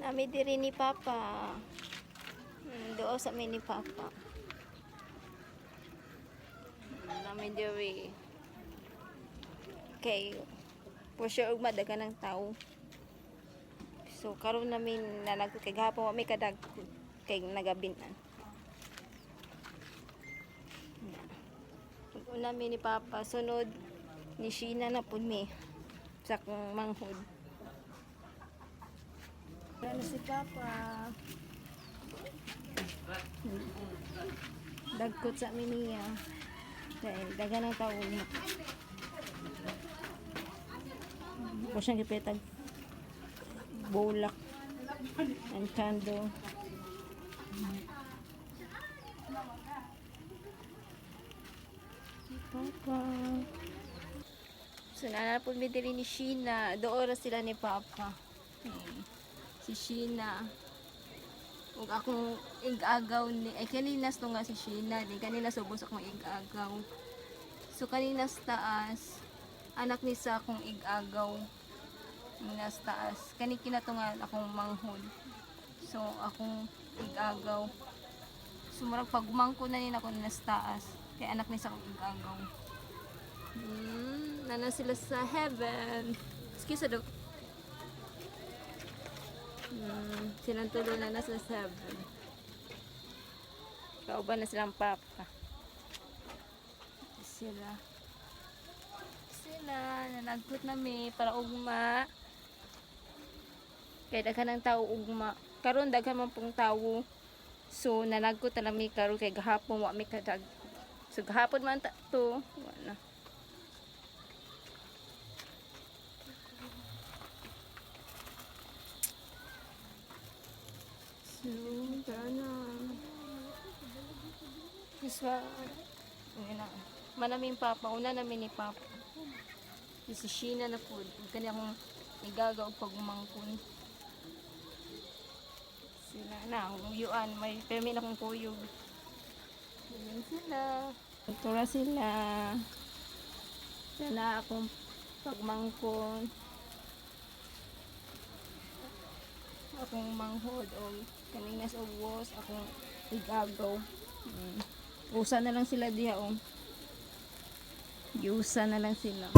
Nami diri ni Papa. Doon sa amin ni Papa. Nami diri. Okay. For sure, madaga ng tao. So, karon namin na nagkagahapon, may kadag kay nagabinan. Una namin ni Papa. Sunod, ni Sheena na po mi. Sa kong manghod. Ano si Papa? Dagkot sa amin niya. Dahil daga ng tao niya. Ako siyang gipetag bulak and candle. Papa. So, nanapon mi diri ni Sheena. Doon sila ni Papa. Si Sheena. Ug akong ig-agaw ni ay kaninas to nga si Sheena. Di kanina subos akong ig-agaw. So, kaninas taas. Anak ni sa akong ig-agaw. Nas taas. Kani kinatungan akong manghod. So, akong ig-agaw. So, marag pagmangko na nila akong nas taas. Kaya anak ni sa akong ig-agaw. Nana sila sa heaven. Excuse me. Silang tulo na nasa heaven. Kauban na silang Papa. Sila nanagkot nami para ugma. Kaya daghan ng tao ugma. Karon daghan man pong tao. So nanagkot na nami karon kay gahapon wa mi kadag. So gahapon man to. Wala. So, sana. Isa. Manaming Papa. Una namin ni Papa. Si Sheena na food. Kanya akong igagaw pag umangkon. Sila na. Uyuan. May permin akong kuyog. Yan sila. Tura sila. Sana akong pagmangkon. Akong manghod o kanina sa ubos. Akong igagaw. Usa na lang sila diha o. Yusa na lang sila.